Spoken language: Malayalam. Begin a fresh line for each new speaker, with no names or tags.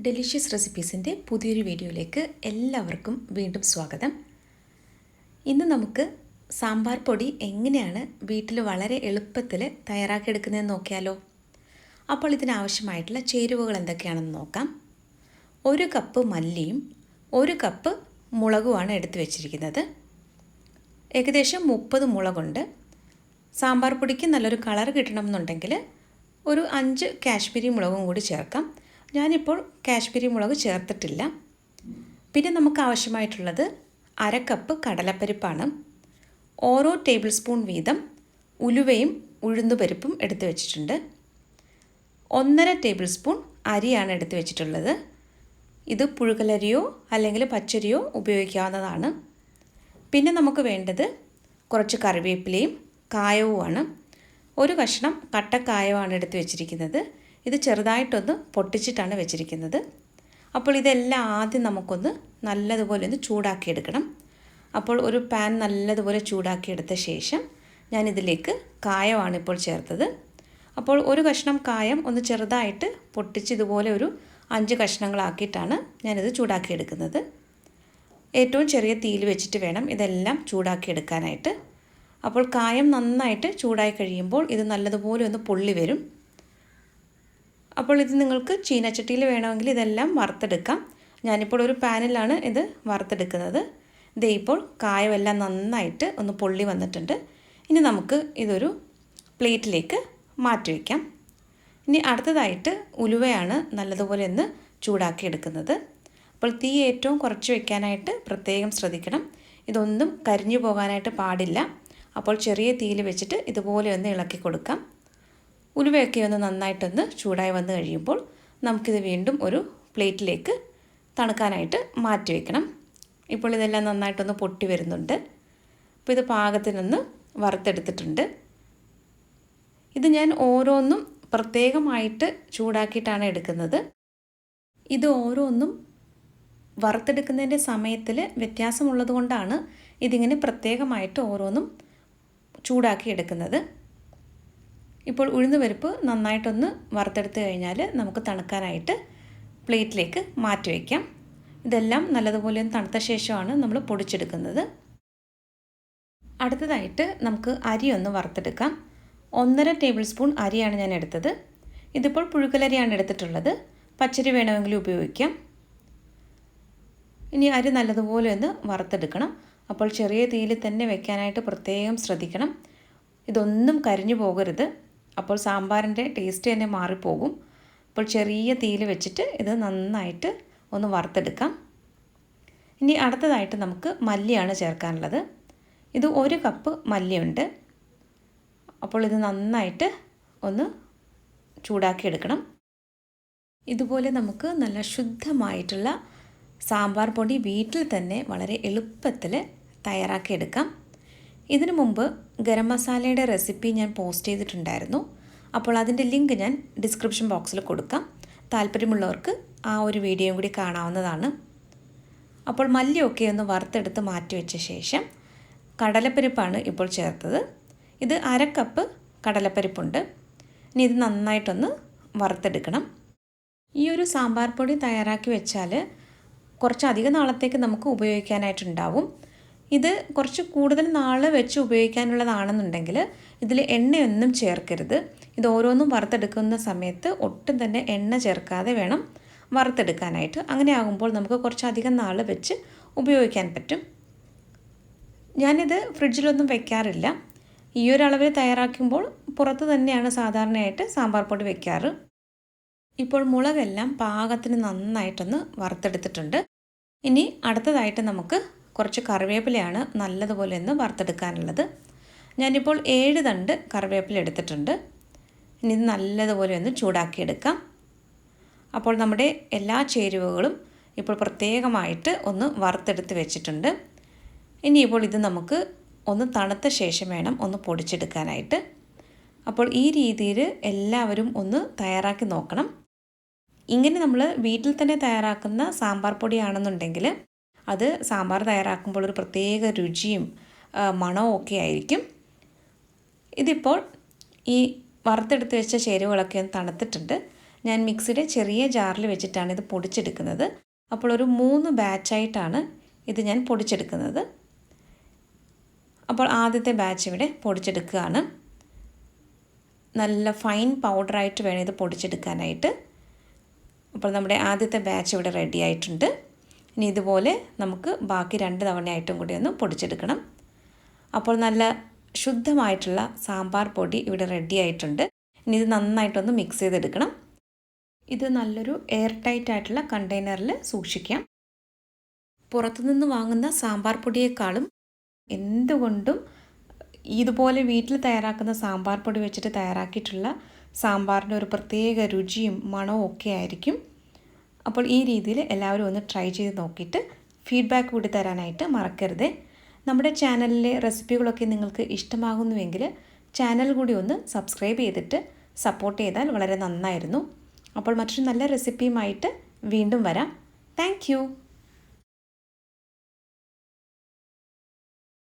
ഡെലിഷ്യസ് റെസിപ്പീസിൻ്റെ പുതിയൊരു വീഡിയോയിലേക്ക് എല്ലാവർക്കും വീണ്ടും സ്വാഗതം. ഇന്ന് നമുക്ക് സാമ്പാർ പൊടി എങ്ങനെയാണ് വീട്ടിൽ വളരെ എളുപ്പത്തിൽ തയ്യാറാക്കിയെടുക്കുന്നതെന്ന് നോക്കിയാലോ. അപ്പോൾ ഇതിനാവശ്യമായിട്ടുള്ള ചേരുവകൾ എന്തൊക്കെയാണെന്ന് നോക്കാം. 1 കപ്പ് മല്ലിയും 1 കപ്പ് മുളകുമാണ് എടുത്തു വെച്ചിരിക്കുന്നത്. ഏകദേശം 30 മുളകുണ്ട്. സാമ്പാർ പൊടിക്ക് നല്ലൊരു കളർ കിട്ടണമെന്നുണ്ടെങ്കിൽ ഒരു 5 കാശ്മീരി മുളകും കൂടി ചേർക്കാം. ഞാനിപ്പോൾ കാശ്മീരി മുളക് ചേർത്തിട്ടില്ല. പിന്നെ നമുക്ക് ആവശ്യമായിട്ടുള്ളത് 1/2 കപ്പ് കടലപ്പരിപ്പാണ്. ഓരോ ടേബിൾ സ്പൂൺ വീതം ഉലുവയും ഉഴുന്നുപരിപ്പും എടുത്തു വെച്ചിട്ടുണ്ട്. 1.5 ടേബിൾ സ്പൂൺ അരിയാണ് എടുത്തു വെച്ചിട്ടുള്ളത്. ഇത് പുഴുകലരിയോ അല്ലെങ്കിൽ പച്ചരിയോ ഉപയോഗിക്കാവുന്നതാണ്. പിന്നെ നമുക്ക് വേണ്ടത് കുറച്ച് കറിവേപ്പിലയും കായവുമാണ്. ഒരു കഷ്ണം കട്ടക്കായമാണ് എടുത്തു വെച്ചിരിക്കുന്നത്. ഇത് ചെറുതായിട്ടൊന്ന് പൊട്ടിച്ചിട്ടാണ് വെച്ചിരിക്കുന്നത്. അപ്പോൾ ഇതെല്ലാം ആദ്യം നമുക്കൊന്ന് നല്ലതുപോലെ ഒന്ന് ചൂടാക്കിയെടുക്കണം. അപ്പോൾ ഒരു പാൻ നല്ലതുപോലെ ചൂടാക്കിയെടുത്ത ശേഷം ഞാനിതിലേക്ക് കായമാണ് ഇപ്പോൾ ചേർത്തത്. അപ്പോൾ ഒരു കഷ്ണം കായം ഒന്ന് ചെറുതായിട്ട് പൊട്ടിച്ച് ഇതുപോലെ ഒരു 5 കഷ്ണങ്ങളാക്കിയിട്ടാണ് ഞാനിത് ചൂടാക്കിയെടുക്കുന്നത്. ഏറ്റവും ചെറിയ തീയിൽ വെച്ചിട്ട് വേണം ഇതെല്ലാം ചൂടാക്കിയെടുക്കാനായിട്ട്. അപ്പോൾ കായം നന്നായിട്ട് ചൂടായി കഴിയുമ്പോൾ ഇത് നല്ലതുപോലെ ഒന്ന് പൊള്ളി വരും. അപ്പോൾ ഇത് നിങ്ങൾക്ക് ചീനച്ചട്ടിയിൽ വേണമെങ്കിൽ ഇതെല്ലാം വറുത്തെടുക്കാം. ഞാനിപ്പോൾ ഒരു പാനിലാണ് ഇത് വറുത്തെടുക്കുന്നത്. ദേ ഇപ്പോൾ കായമെല്ലാം നന്നായിട്ട് ഒന്ന് പൊള്ളി വന്നിട്ടുണ്ട്. ഇനി നമുക്ക് ഇതൊരു പ്ലേറ്റിലേക്ക് മാറ്റി വയ്ക്കാം. ഇനി അടുത്തതായിട്ട് ഉലുവയാണ് നല്ലതുപോലെ ഒന്ന് ചൂടാക്കി എടുക്കുന്നത്. അപ്പോൾ തീ ഏറ്റവും കുറച്ച് വയ്ക്കാനായിട്ട് പ്രത്യേകം ശ്രദ്ധിക്കണം. ഇതൊന്നും കരിഞ്ഞു പോകാനായിട്ട് പാടില്ല. അപ്പോൾ ചെറിയ തീയിൽ വെച്ചിട്ട് ഇതുപോലെ ഒന്ന് ഇളക്കി കൊടുക്കാം. ഉലുവയൊക്കെ ഒന്ന് നന്നായിട്ടൊന്ന് ചൂടായി വന്നു കഴിയുമ്പോൾ നമുക്കിത് വീണ്ടും ഒരു പ്ലേറ്റിലേക്ക് തണുക്കാനായിട്ട് മാറ്റി വയ്ക്കണം. ഇപ്പോൾ ഇതെല്ലാം നന്നായിട്ടൊന്ന് പൊട്ടി വരുന്നുണ്ട്. അപ്പോൾ ഇത് പാകത്തിനൊന്ന് വറുത്തെടുത്തിട്ടുണ്ട്. ഇത് ഞാൻ ഓരോന്നും പ്രത്യേകമായിട്ട് ചൂടാക്കിയിട്ടാണ് എടുക്കുന്നത്. ഇത് ഓരോന്നും വറുത്തെടുക്കുന്നതിൻ്റെ സമയത്തിൽ വ്യത്യാസമുള്ളത് കൊണ്ടാണ് ഇതിങ്ങനെ പ്രത്യേകമായിട്ട് ഓരോന്നും ചൂടാക്കി എടുക്കുന്നത്. ഇപ്പോൾ ഉഴുന്നുപരിപ്പ് നന്നായിട്ടൊന്ന് വറുത്തെടുത്ത് കഴിഞ്ഞാൽ നമുക്ക് തണുക്കാനായിട്ട് പ്ലേറ്റിലേക്ക് മാറ്റി വയ്ക്കാം. ഇതെല്ലാം നല്ലതുപോലെ തണുത്ത ശേഷമാണ് നമ്മൾ പൊടിച്ചെടുക്കുന്നത്. അടുത്തതായിട്ട് നമുക്ക് അരി ഒന്ന് വറുത്തെടുക്കാം. 1.5 ടേബിൾ സ്പൂൺ അരിയാണ് ഞാൻ എടുത്തത്. ഇതിപ്പോൾ പുഴുക്കലരിയാണ് എടുത്തിട്ടുള്ളത്. പച്ചരി വേണമെങ്കിൽ ഉപയോഗിക്കാം. ഇനി അരി നല്ലതുപോലെ ഒന്ന് വറുത്തെടുക്കണം. അപ്പോൾ ചെറിയ തീയിൽ തന്നെ വെക്കാനായിട്ട് പ്രത്യേകം ശ്രദ്ധിക്കണം. ഇതൊന്നും കരിഞ്ഞു പോകരുത്. അപ്പോൾ സാമ്പാറിൻ്റെ ടേസ്റ്റ് തന്നെ മാറിപ്പോകും. അപ്പോൾ ചെറിയ തീയിൽ വെച്ചിട്ട് ഇത് നന്നായിട്ട് ഒന്ന് വറുത്തെടുക്കാം. ഇനി അടുത്തതായിട്ട് നമുക്ക് മല്ലിയാണ് ചേർക്കാനുള്ളത്. ഇത് 1 കപ്പ് മല്ലിയുണ്ട്. അപ്പോൾ ഇത് നന്നായിട്ട് ഒന്ന് ചൂടാക്കിയെടുക്കണം. ഇതുപോലെ നമുക്ക് നല്ല ശുദ്ധമായിട്ടുള്ള സാമ്പാർ പൊടി വീട്ടിൽ തന്നെ വളരെ എളുപ്പത്തിൽ തയ്യാറാക്കിയെടുക്കാം. ഇതിനു മുമ്പ് ഗരം മസാലയുടെ റെസിപ്പി ഞാൻ പോസ്റ്റ് ചെയ്തിട്ടുണ്ടായിരുന്നു. അപ്പോൾ അതിൻ്റെ ലിങ്ക് ഞാൻ ഡിസ്ക്രിപ്ഷൻ ബോക്സിൽ കൊടുക്കാം. താല്പര്യമുള്ളവർക്ക് ആ ഒരു വീഡിയോയും കൂടി കാണാവുന്നതാണ്. അപ്പോൾ മല്ലിയൊക്കെ ഒന്ന് വറുത്തെടുത്ത് മാറ്റി വെച്ച ശേഷം കടലപ്പരിപ്പാണ് ഇപ്പോൾ ചേർത്തത്. ഇത് 1/2 കപ്പ് കടലപ്പരിപ്പുണ്ട്. ഇനി ഇത് നന്നായിട്ടൊന്ന് വറുത്തെടുക്കണം. ഈ ഒരു സാമ്പാർ പൊടി തയ്യാറാക്കി വെച്ചാൽ കുറച്ചധികം നാളത്തേക്ക് നമുക്ക് ഉപയോഗിക്കാനായിട്ടുണ്ടാവും. ഇത് കുറച്ച് കൂടുതൽ നാൾ വെച്ച് ഉപയോഗിക്കാനുള്ളതാണെന്നുണ്ടെങ്കിൽ ഇതിൽ എണ്ണയൊന്നും ചേർക്കരുത്. ഇത് ഓരോന്നും വറുത്തെടുക്കുന്ന സമയത്ത് ഒട്ടും തന്നെ എണ്ണ ചേർക്കാതെ വേണം വറുത്തെടുക്കാനായിട്ട്. അങ്ങനെ ആകുമ്പോൾ നമുക്ക് കുറച്ചധികം നാൾ വെച്ച് ഉപയോഗിക്കാൻ പറ്റും. ഞാനിത് ഫ്രിഡ്ജിലൊന്നും വെക്കാറില്ല. ഈ ഒരു അളവിൽ തയ്യാറാക്കുമ്പോൾ പുറത്ത് തന്നെയാണ് സാധാരണയായിട്ട് സാമ്പാർ പൊടി വെക്കാറ്. ഇപ്പോൾ മുളകെല്ലാം പാകത്തിന് നന്നായിട്ടൊന്ന് വറുത്തെടുത്തിട്ടുണ്ട്. ഇനി അടുത്തതായിട്ട് നമുക്ക് കുറച്ച് കറിവേപ്പിലയാണ് നല്ലതുപോലെ ഒന്ന് വറുത്തെടുക്കാനുള്ളത്. ഞാനിപ്പോൾ 7 തണ്ട് കറിവേപ്പില എടുത്തിട്ടുണ്ട്. ഇനി ഇത് നല്ലതുപോലെ ഒന്ന് ചൂടാക്കിയെടുക്കാം. അപ്പോൾ നമ്മുടെ എല്ലാ ചേരുവകളും ഇപ്പോൾ പ്രത്യേകമായിട്ട് ഒന്ന് വറുത്തെടുത്ത് വെച്ചിട്ടുണ്ട്. ഇനിയിപ്പോൾ ഇത് നമുക്ക് ഒന്ന് തണുത്ത ശേഷം വേണം ഒന്ന് പൊടിച്ചെടുക്കാനായിട്ട്. അപ്പോൾ ഈ രീതിയിൽ എല്ലാവരും ഒന്ന് തയ്യാറാക്കി നോക്കണം. ഇങ്ങനെ നമ്മൾ വീട്ടിൽ തന്നെ തയ്യാറാക്കുന്ന സാമ്പാർ പൊടിയാണെന്നുണ്ടെങ്കിൽ അത് സാമ്പാർ തയ്യാറാക്കുമ്പോൾ ഒരു പ്രത്യേക രുചിയും മണവും ഒക്കെ ആയിരിക്കും. ഇതിപ്പോൾ ഈ വറുത്തെടുത്ത് വെച്ച ചേരുവകളൊക്കെ ഒന്ന് തണുത്തിട്ടുണ്ട്. ഞാൻ മിക്സിയുടെ ചെറിയ ജാറിൽ വെച്ചിട്ടാണ് ഇത് പൊടിച്ചെടുക്കുന്നത്. അപ്പോൾ ഒരു 3 ബാച്ചായിട്ടാണ് ഇത് ഞാൻ പൊടിച്ചെടുക്കുന്നത്. അപ്പോൾ ആദ്യത്തെ ബാച്ച് ഇവിടെ പൊടിച്ചെടുക്കുകയാണ്. നല്ല ഫൈൻ പൗഡറായിട്ട് വേണം ഇത് പൊടിച്ചെടുക്കാനായിട്ട്. അപ്പോൾ നമ്മുടെ ആദ്യത്തെ ബാച്ച് ഇവിടെ റെഡി ആയിട്ടുണ്ട്. ഇനി ഇതുപോലെ നമുക്ക് ബാക്കി 2 തവണയായിട്ടും കൂടി ഒന്ന് പൊടിച്ചെടുക്കണം. അപ്പോൾ നല്ല ശുദ്ധമായിട്ടുള്ള സാമ്പാർ പൊടി ഇവിടെ റെഡി ആയിട്ടുണ്ട്. ഇനി ഇത് നന്നായിട്ടൊന്ന് മിക്സ് ചെയ്തെടുക്കണം. ഇത് നല്ലൊരു എയർ ടൈറ്റ് ആയിട്ടുള്ള കണ്ടെയ്നറിൽ സൂക്ഷിക്കാം. പുറത്തുനിന്ന് വാങ്ങുന്ന സാമ്പാർ പൊടിയേക്കാളും എന്തുകൊണ്ടും ഇതുപോലെ വീട്ടിൽ തയ്യാറാക്കുന്ന സാമ്പാർ പൊടി വെച്ചിട്ട് തയ്യാറാക്കിയിട്ടുള്ള സാമ്പാറിൻ്റെ ഒരു പ്രത്യേക രുചിയും മണവും ഒക്കെ ആയിരിക്കും. അപ്പോൾ ഈ രീതിയിൽ എല്ലാവരും ഒന്ന് ട്രൈ ചെയ്ത് നോക്കിയിട്ട് ഫീഡ്ബാക്ക് കൂടി തരാനായിട്ട് മറക്കരുത്. നമ്മുടെ ചാനലിലെ റെസിപ്പികളൊക്കെ നിങ്ങൾക്ക് ഇഷ്ടമാകുന്നുവെങ്കിൽ ചാനൽ കൂടി ഒന്ന് സബ്സ്ക്രൈബ് ചെയ്തിട്ട് സപ്പോർട്ട് ചെയ്താൽ വളരെ നന്നായിരുന്നു. അപ്പോൾ മറ്റൊരു നല്ല റെസിപ്പിയുമായിട്ട് വീണ്ടും വരാം. താങ്ക്